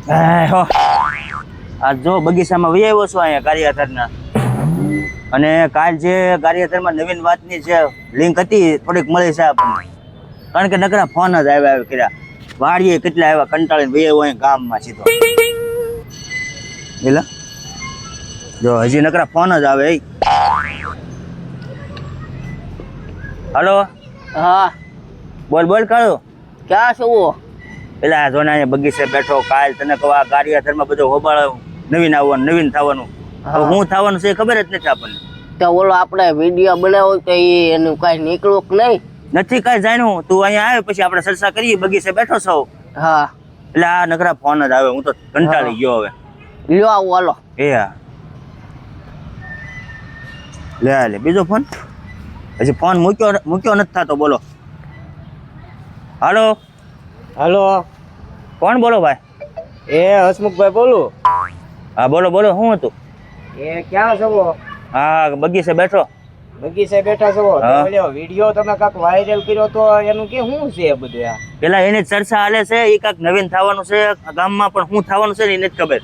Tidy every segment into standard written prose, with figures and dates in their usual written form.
હો આ જો બગીચામાં વહી આવ્યો છું અહીંયા કાર્યકરના અને કાલ જે કાર્યકરમાં નવીન વાતની જે લિંક હતી થોડીક મળી છે આપણને કારણ કે નકરા ફોન જ આવ્યા કર્યા વાડીએ કેટલા આવ્યા કંટાળીને વહી આવ્યો અહીં ગામમાં સીધો એલા જો હજી નકરા ફોન જ આવે હાલો હા બોલ બોલ કાળો ક્યાં છો પેલા જોને અહીંયા બગીચે બેઠો કાલ તને કહું આ કાર્યકરમાં બધું હોબાળ નવીન આવવાનું નવીન થવાનું હવે હું થવાનું છે એ ખબર જ નથી આપણને તો ઓલો આપણે વિડીયો બનાવ્યો તો એનું કઈ નીકળ્યું કે નહીં નથી કાંઈ જાણ્યું તું અહીંયા આવે પછી આપણે ચર્ચા કરીએ બગીચે બેઠો છો હા એટલે આ નકરા ફોન જ આવે હું તો કંટાળી ગયો હવે લ્યો આવો હાલો એ હા લે બીજો ફોન હજી ફોન મૂક્યો નથી થતો બોલો હાલો હાલો કોણ બોલો ભાઈ એ હસમુખભાઈ બોલું હા બોલો બોલો શું હતું એ ક્યાં છો હા બગીચે બેઠો બગીચે બેઠા છો હા. વિડીયો તમે કાંક વાયરલ કર્યો તો એનું કે શું છે બધું આ પેલા એની ચર્ચા હાલે છે એ કાંઈક નવીન થવાનું છે ગામમાં પણ શું થવાનું છે ને એ નથી ખબર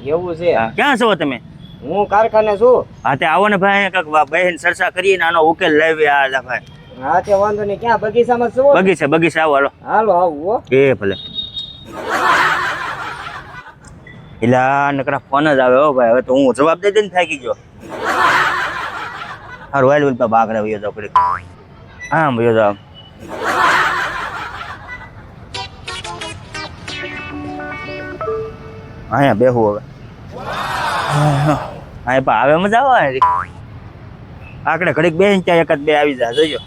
એવું છે હા, ક્યાં છો તમે હું કારખાને છું હા તે આવો ને ભાઈ કાંઈક બહેન ચર્ચા કરીએ ને આનો ઉકેલ લાવી આ ભાઈ હા તે વાંધો નહીં ક્યાં બગીચામાં છો બગીચે આવો હાલો હાલો આવું હો એ ભલે એટલે આ નકરા ફોન જ આવે હો ભાઈ હવે તો હું જવાબ દઈ દઈને થાકી ગયો હા રોયલ વિલ ભાગ રહ્યો જાવ કરી હા ભયો જાવ અહીંયા બેહું હવે અહીંયા પા આવે મજા આવે આકડે ઘડીક બેહીને ત્યાં એકાદ બે આવી જાય જોજો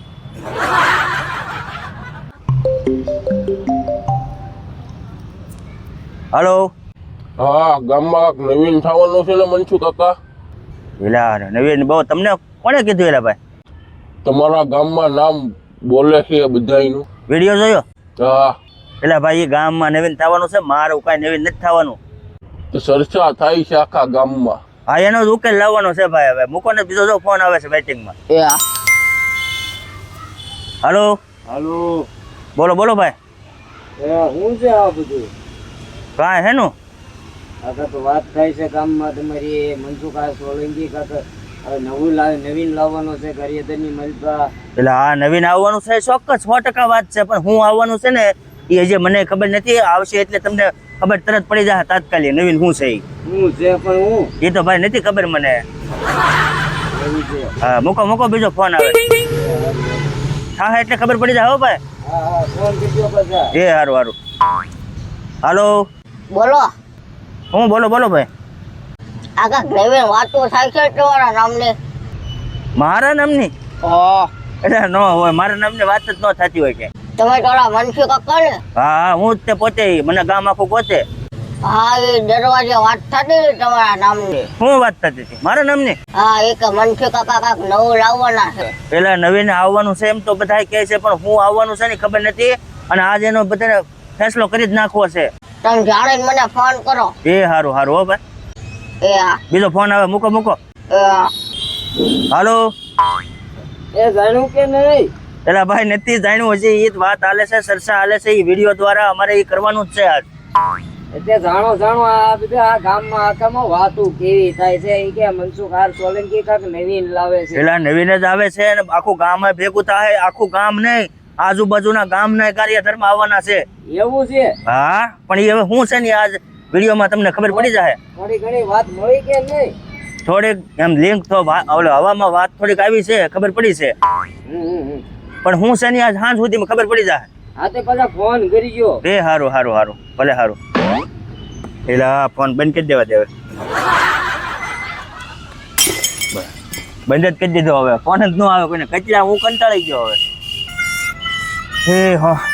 હલો હા ગામમાં નવીન થવાનું છે ને મનસુ કાકા એલા નવીન બહુ તમને કોણે કીધું એલા ભાઈ તમારા ગામમાં નામ બોલે છે બધાયનું વિડીયો જોયો હા એલા ભાઈ ગામમાં નવીન થવાનું છે મારું કાંઈ નવીન નથી થવાનું તો ચર્ચા થાય છે આખા ગામમાં હા એનો જ ઉકેલ લાવવાનો છે ભાઈ હવે મૂકો ને બીજો જો ફોન આવે છે બેટિંગમાં એ હા હાલો હાલો બોલો બોલો ભાઈ એ શું છે આ બધું કાંઈ હેનું કાકા તો વાત થાય છે ગામમાં તમારી મનસુખા સોલંકી કાકા નવીન લાવવાનો છે કાર્યદરની મલપા એટલે આ નવીન આવવાનું છે ચોક્કસ 100% વાત છે પણ હું આવવાનું છે ને એ હજી મને ખબર નથી આવશે એટલે તમને ખબર તરત પડી જાય તાત્કાલિક નવીન શું છે શું છે પણ હું એ તો ભાઈ નથી ખબર મને એવું છે હા મૂકો બીજો ફોન આવે હા એટલે ખબર પડી જાય હો ભાઈ હા હા ફોન કર્યો પાછા એ સારું હાલો બોલો હું બોલો ભાઈ આગળ નવીન વાતો થાય છે તમારા નામની મારા નામની હા એટલે ન હોય મારા નામની વાત જ ન થતી હોય કે તમે થોડા મનસુખ કાકા ને હા હું જ તે પોતે મને ગામ આખું પોતે હા એ દરવાજે વાત થતી ને તમારા નામની શું વાત થતી હતી મારા નામની હા એક મનસુખ કાકા કાક નવું લાવવાના છે પેલા નવીન આવવાનું છે એમ તો બધા કહે છે પણ હું આવવાનું છે ને ખબર નથી અને આજ એનો બધાને ફેસલો કરી જ નાખવો છે તમે જાણીને મને ફોન કરો એ સારું હો ભાઈ એ હા બીજો ફોન આવે મૂકો એ હા હાલો એ જાણ્યું કે નહીં પેલા ભાઈ નથી જાણ્યું હજી એ જ વાત હાલે છે ચર્ચા હાલે છે એ વિડીયો દ્વારા અમારે એ કરવાનું જ છે આજ એટલે જાણો આ બધા આ ગામમાં આખામાં વાતું કેવી થાય છે એ કે મનસુખ સોલંકી કાક નવીન લાવે છે પેલા નવીન જ આવે છે અને આખું ગામ ભેગું થાય આખું ગામ નહીં આજુબાજુના ગામના કાર્યક્રમ આવવાના છે એવું છે હા પણ એ હવે શું છે ને આજ વિડીયોમાં તમને ખબર પડી જાય થોડી ઘણી વાત મળી કે નહીં થોડીક એમ લિંક તો હવામાં વાત થોડીક આવી છે ખબર પડી છે પણ હું છે ને આજ સાંજ સુધીમાં ખબર પડી જાય હા તે પાછા ફોન કરી ગયો એ સારું ભલે સારું પેલા ફોન બંધ કરી દેવા દેવે બંધ જ કરી દીધો હવે ફોન જ ન આવે કોઈને કેટલા હું કંટાળી ગયો હવે હે હા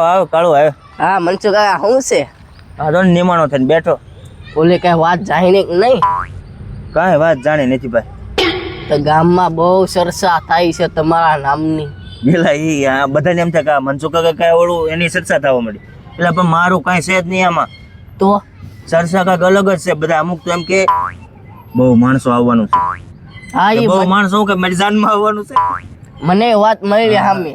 આવ કાળું આવે હા મનસુખ કાકા શું છે આ તો નિમાણો થઈને બેઠો ઓલી કઈ વાત જાણી કે નહીં કાંઈ વાત જાણી નથી ભાઈ તો ગામમાં બહુ ચર્ચા થાય છે તમારા નામની પેલા ઈ બધાને એમ થાય કે મનસુખ કાકા કઈ ઓળું એની ચર્ચા થવા મળી એટલે પણ મારું કાંઈ છે જ નહીં આમાં તો ચર્ચા કાંઈક અલગ જ છે. બધા અમુક તો એમ કે બહુ માણસો આવવાનું છે. હા એ બહુ માણસો કે મારી જાનમાં આવવાનું છે. મને એ વાત મળી સામે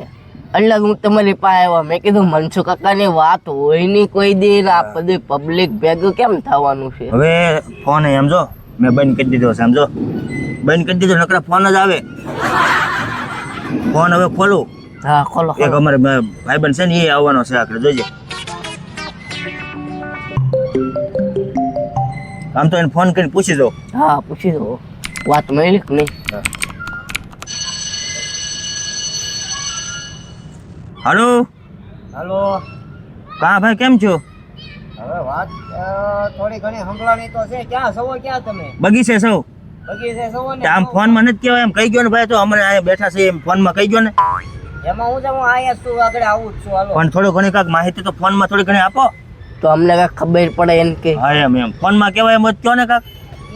એટલે હું તમારી પાસે આવ્યા. મેં કીધું મનસુખ કાકાની વાત હોય નહીં કોઈ દી ને આ બધી પબ્લિક ભેગું કેમ થવાનું છે. હવે ફોન એમ જો મેં બંધ કરી દીધો છે. સમજો બંધ કરી દીધો, નકરા ફોન જ આવે. ફોન હવે ખોલું. હા ખોલો એક અમારે ભાઈબંધ છે ને એ આવવાનો છે આખરે, જોજે. આમ તો એને ફોન કરીને પૂછી દો. હા પૂછી દો વાત મળી કે નહીં. હાલો હાલો. કા ભાઈ કેમ છો? હવે વાત થોડી ઘણી સંભળાણી તો છે. ક્યાં સવો ક્યાં તમે? બગીચે સૌ બગીચે સવો ને? આમ ફોનમાં નથી કહેવાય, એમ કહી ગયો ને ભાઈ. તો અમે અહીંયા બેઠા છે એમ ફોનમાં કહી ગયો ને. એમાં હું હું અહીંયા છું, આગળ આવું જ છું. હાલો. પણ થોડું ઘણી કાંઈક માહિતી તો ફોનમાં થોડી ઘણી આપો. તો અમને કાંઈક ખબર પડે એમ કે. હા એમ ફોનમાં કહેવાય એમ જ કહો ને કાંક.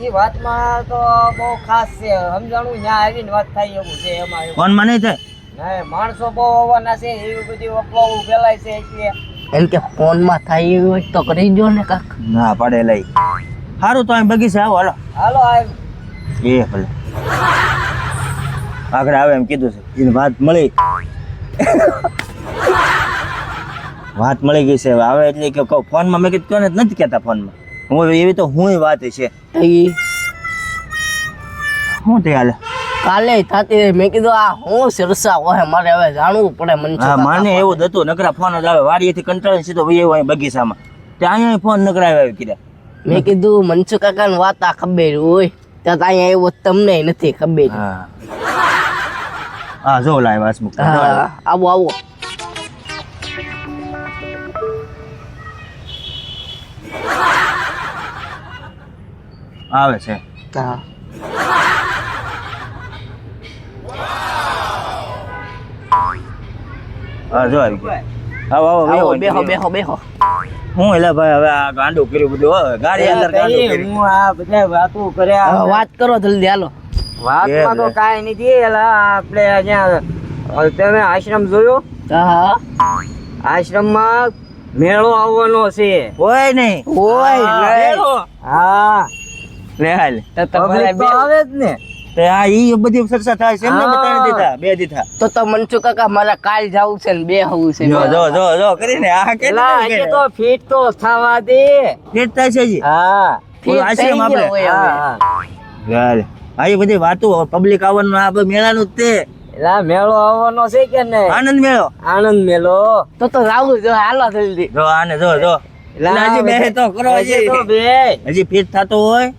એ વાતમાં તો બહુ ખાસ છે. સમજાણું ત્યાં આવીને વાત થાય એવું છે. એમાં એવું ફોનમાં નહીં થાય. ના, માણસો બહુ આવવાના છે. એવી બધી અફવાઓ ફેલાય છે એટલે એમ કે ફોનમાં થાય એવું હોય તો કરી દો ને કાંક. ના પડે લઈ. સારું તો અહીં બગીચે આવો. હાલો હાલો આવ. એ ભલે આગળ આવે એમ કીધું છે. એને વાત મળી. વાત મળી ગઈ છે. હવે આવે એટલે કે કહું ફોનમાં. મેં કીધું ને નથી કહેતા ફોનમાં. હું એવી તો હું વાત છે. ઈ શું તે હાલે? કાલે થતી રહી. મેં કીધું આ હું સરસા હોય મારે હવે જાણવું પડે મનસુખ હા કાકા. મને એવું જ હતું. નકરા ફોન જ આવે. વાડીએથી કંટાળીને સીધો વહી આવ્યો અહીં બગીચામાં. ત્યાં અહીંયા ફોન નકરા આવ્યા કીધા. મેં કીધું મનસુખ કાકાની વાત આ ખબર હોય ત્યાં અહીંયા આવ્યો તમને નથી ખબર. હા હા જો લાય વાસમુખ. હા આવો આવો. આવે છે. હા હા જો આવી ગયો. આવો આવો આવો બેહો બેહો બેહો બેહો. હું એલા ભાઈ હવે આ ગાંડું કર્યું બધું. હવે ગાડી અંદર ગાંડું કર્યું. હું આ બધા વાતો કરે. હવે વાત કરો જલ્દી હાલો. વાતમાં તો કાંઈ નથી. એલા આપણે અહીંયા તમે આશ્રમ જોયો? હા આશ્રમમાં મેળો આવવાનો છે. હોય નહીં. ઓય હા, લે. બેહો. હા, લે હાલ. તો તમારે public તો આવે જ ને. તે આ ઈ બધી ચર્ચા થાય છે. એમને હા. બતાવી દીધા બે દીધા. તો મનસુખ કાકા મારે કાલ જવું છે ને બે હવું છે. જો જો જો જો કરીને આ કે એલા હજી તો ફિટ તો થવા દે. ફિટ થાય છે જી. હા ઓલો આશ્રમ આપણે. હા. હાલ. આ ઈ બધી વાતો પબ્લિક આવવાનું આ બધું મેળાનું જ તે. એલા મેળો આવવાનો છે કે નહીં? આનંદ મેળો. આનંદ મેળો. તો જાવું જો હાલો જલ્દી. જો આને જો જો. એલા હજી બે તો કરો હજી તો હજી. બે. હજી ફિટ થતો હોય.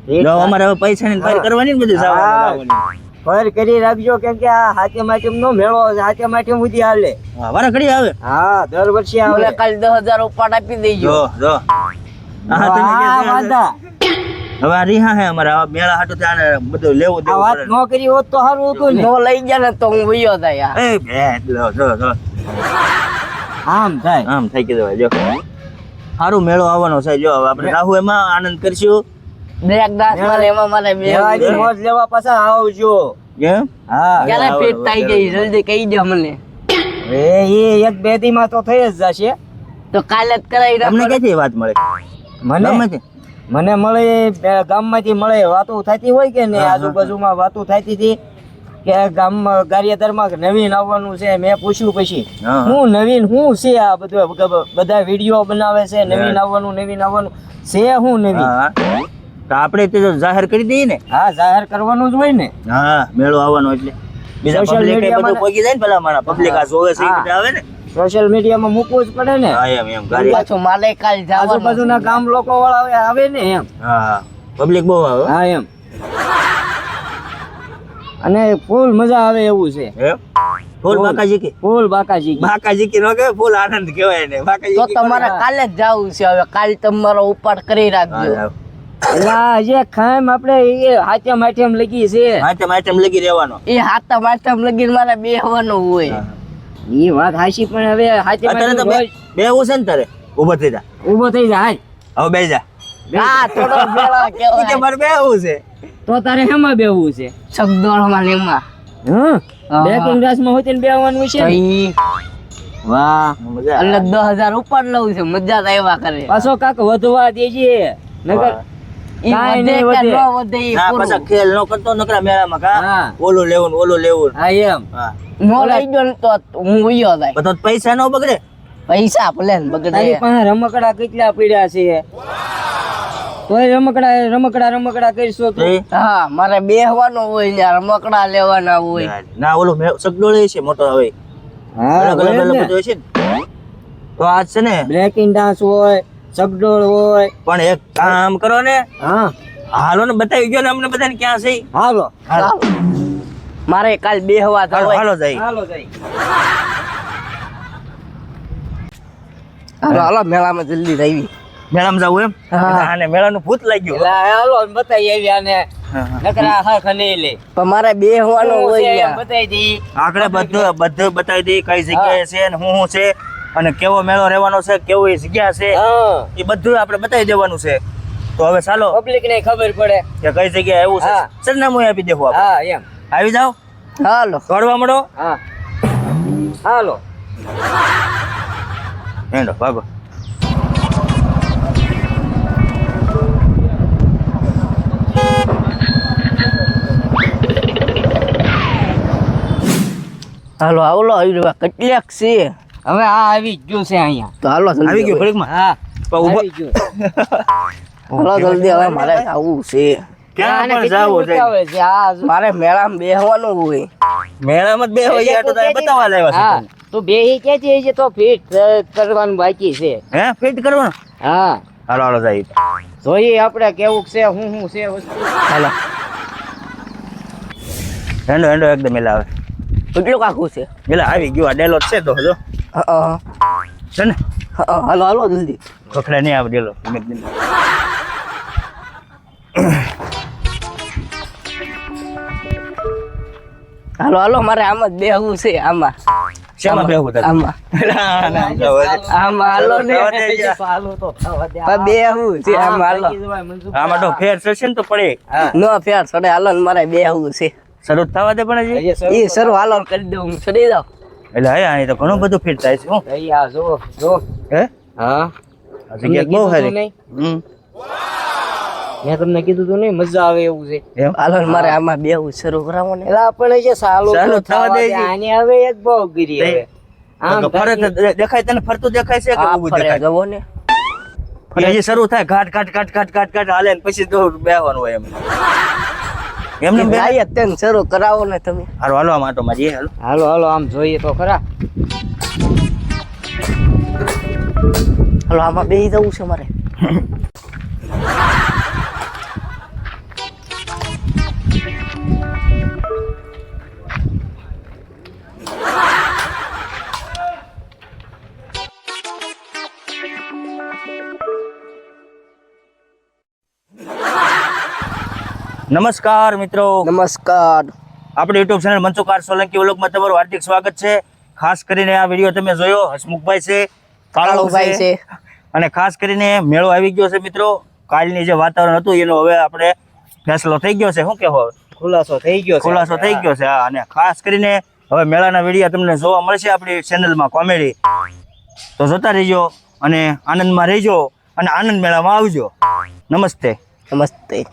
ફિટ જો અમારે હવે પૈસા ની ફેર કરવાની ને બધું જવાનું. ફર કરી રાખજો કેમ કે આ હાથે માટેમ નો મેળો હાથે માટેમ સુધી હાલે. હા વારા ઘડી આવે. હા દર વર્ષે આવે. મને કાલ 10,000 ઉપાડ આપી દેજો. જો જો. હા તમે હા, જે વાંધા. હવે આ રીહા હે અમારા આ મેળા હાટુ ત્યાં બધું લેવું આ વાત દેવું ન કરી હોત તો સારું હતું ને. નો લઈ ગયા ને તો હું વયો જાય. પડે. એ ભેટ લો જો જો. આમ થાય. આમ થઈ ગયું જો. સારું મેળો આવવાનો છે. જો હવે આપણે રાહુ એમાં આનંદ કરશું. બ્રેક ડાન્સ માં એમાં મારે બે લેવાની મોજ લેવા પાછા આવજો. કેમ? હા ક્યારે પેટ થઈ ગઈ જલ્દી કહી દો મને. એ એક બે દી માં તો થઈ જ જશે. તો કાલે જ કરાવી તમને રાખો. ક્યાંથી વાત મળે? મને ગમેથી? મને મળે ગામમાંથી મળે. વાતો થતી હોય કે ને આજુબાજુમાં વાતો થતી હતી કે ગામમાં ગારિયાધારમાં નવીન આવવાનું છે. મેં પૂછ્યું પછી હા. હું નવીન શું છે આ બધું બધા વિડીયો બનાવે છે નવીન આવવાનું છે હું નવીન. હા તો આપણે તો જો જાહેર કરી દઈએ ને. હા જાહેર કરવાનું જ હોય ને. હા મેળો આવવાનો એટલે બીજા Social પબ્લિક media બધું માં પહોંચી જાય ને પેલા મારા પબ્લિક આ જોવે છે ઈ હા. બધા આવે ને. સોશિયલ મીડિયામાં મૂકવું જ પડે ને. હા એમ ગાડી. પાછું મારે કાલ જવાનું આજુબાજુના ગામ લોકો વાળા આવે ને એમ. હા પબ્લિક બહુ આવે. હા એમ. અને ફૂલ મજા આવે એવું છે. એમ ફૂલ બાકાજી કે ફૂલ બાકાજી બાકાજી કે નો કે ફૂલ આનંદ કહેવાય ને બાકાજી તો તમારે કાલે જ જવું છે. હવે કાલ તમારો ઉપાડ કરી રાખજો. એલા જે ખામ આપણે એ હાથે માથેમ લગી છે. આઈટમ આઈટમ લગી રહેવાનો. એ હાથા માથા લગીને મારે બેહવાનું હોય. એ વાત હાચી પણ હવે હાથે અત્યારે તો બેવું છે ને તારે ઊભો થઈ જા. ઊભો થઈ જાય. હવે બેસી જા. હા થોડો બેળો ઈ કે કેવાય. મારે બેવું છે. તો તારે હેમાં બેવું છે? શબ્દોળમાં ને એમાં. હા હા. બેકિંગ ગ્લાસમાં હોતી ને બેવાનું છે તો ને? ઈ વાહ મજા એટલે 10,000 ઉપર લઉં છે મજા જ આવ્યા કરે પાછો કાક વધવા દેજે નકર ઈ કાંઈ વધે નહીં કે વધે. ન વધે ઈ ના પૂરું. પાછા ખેલ નો કરતો નકરા મેળામાં કા હા. ઓલું લેવું ને ઓલું લેવું હા એમ હા નો લઈ ગયો ને તો હું ઉયો જાય બધો પૈસા નો બગડે પૈસા ભલે ને તારી બગડે પાસે રમકડા કેટલા પડ્યા છે તોય રમકડા કરશો તું એ? હા મારે બેહવાનું હોય ને રમકડા લેવાના હોય ના ઓલું સગડોળે છે મોટો હવે હા અલગ અલગ અલગ બધું છે ને તો આજ છે ને બ્રેકિંગ ડાન્સ હોય સગડોળ હોય પણ એક કામ કરો ને હા હાલો ને બતાવી ગયો ને અમને બધાને ક્યાં છે હાલો હાલો મારે કાલ બેહવા હાલો જવાય હાલો જાય હાલો જઈ હાલો હાલો મેળામાં જલ્દી આવી મેળામાં જવું એમ હા. આને મેળાનું ભૂત લાગ્યું એલા હાલો બતાવી આવી આને હા, હા. નકરા હક નહીં લે પણ મારે બેહવાનું હોય એમ ન્યા. બતાવી દી આગળ બધું બતાવી દઈ કઈ જગ્યાએ છે ને શું છે અને કેવો મેળો રહેવાનો છે કેવી જગ્યા છે હા એ બધું આપણે બતાવી દેવાનું છે તો હવે ચાલો પબ્લિક ને ખબર પડે કે કઈ જગ્યાએ એવું છે હા. સરનામું આપી દેવું આપણે હા એમ આવી જાઓ હાલો દોડવા મળો હા હાલો હેંડો ભાગો હાલો આવલો આવી રહ્યો કેટલાક છે હવે આ આવી જ ગયું છે અહીંયા તો હાલો જલ્દી આવી ગયો ઘડીકમાં હા તો ઊભો આવી ગયું હાલો જલ્દી હવે મારે આવું છે ક્યાં આને પણ કેટલી જાવું છે ઉતાવળ છે આ જો. મારે મેળામાં બેહવાનું હોય મેળામાં જ બે હોય તો તારે બતાવવા લાવ્યા હા છે તું બે ક્યાંથી છે તો ફિટ કરવાનું બાકી છે હે ફિટ કરવાનું હા હાલો હાલો જાય જોઈએ આપણે કેવું છે હું છે વસ્તુ હાલો હેંડો હેંડો એકદમ એલા આવે કેટલું કાકું છે એલા આવી ગયો આ ડેલો જ છે તો જો છે ને હાલો હાલો જલ્દી ખખડા નહીં આવે ડેલો ધીમે ધીમે. હાલો હાલો મારે આમાં જ બેહવું છે આમાં શેમાં બેહવું તારે? આમાં ના, ના, જવા દે. આમાં હાલો ને જવા દે જા. ચાલો તો થવા દે. પણ બેહવું છે આમાં હાલો બાકી જવાય મનસુખ. આમાં તો ફેર થશે ને તો પડે હા નો ફેર સડે હાલો ને મારે બેહવું છે શરૂ થવા દે પણ હજી હજી શરૂ એ સર હાલો કરી દઉં હું ચડી જાઉં એટલે હે અહીં તો ઘણું બધું ફિટ થાય છે હું થઈ આ જો જો હે હા આ જગ્યા બહુ કીધું સારી તું નહીં? હમ મેં તમને કીધું તું નહીં મજા આવે એવું છે એમ હાલો ને મારે આમાં બેહવું શરૂ કરાવો ને એલા આપણે જે સાલું ચાલુ તો થવા થવા દે. દેજે. આને હવે એક બહુ ગીરી હવે આમ તો ફરે તો દેખાય તને ફરતું દેખાય છે કે આ ઊભું ફરે દેખાય જવો ને એ હજી શરૂ થાય ઘાટ ઘાટ ઘાટ ઘાટ ઘાટ ઘાટ હાલે ને પછી તો બેહવાનું હોય એમ એમને બે ગાય તેમ શરૂ કરાવો ને તમે હાલો હાલો આમાં તો મારી હાલો હાલો હાલો આમ જોઈએ તો ખરા હાલો આમાં બેહી જવું છે મારે નમસ્કાર મિત્રો નમસ્કાર આપણી યુટ્યુબ ચેનલ મનસુખ સોલંકી વ્લોગમાં તમારું હાર્દિક સ્વાગત છે ખાસ કરીને આ વિડીયો તમે જોયો હસમુખભાઈ છે કાળુભાઈ છે અને ખાસ કરીને મેળો આવી ગયો છે મિત્રો કાલની જે વાતાવરણ હતું એનો હવે આપણે ફેસલો થઈ ગયો છે શું કહેવો હવે? ખુલાસો થઈ ગયો છે ખુલાસો થઈ ગયો છે હા અને ખાસ કરીને હવે મેળાના વિડીયો તમને જોવા મળશે આપણી ચેનલમાં કોમેડી તો જોતા રહેજો અને આનંદમાં રહેજો અને આનંદ મેળામાં આવજો નમસ્તે નમસ્તે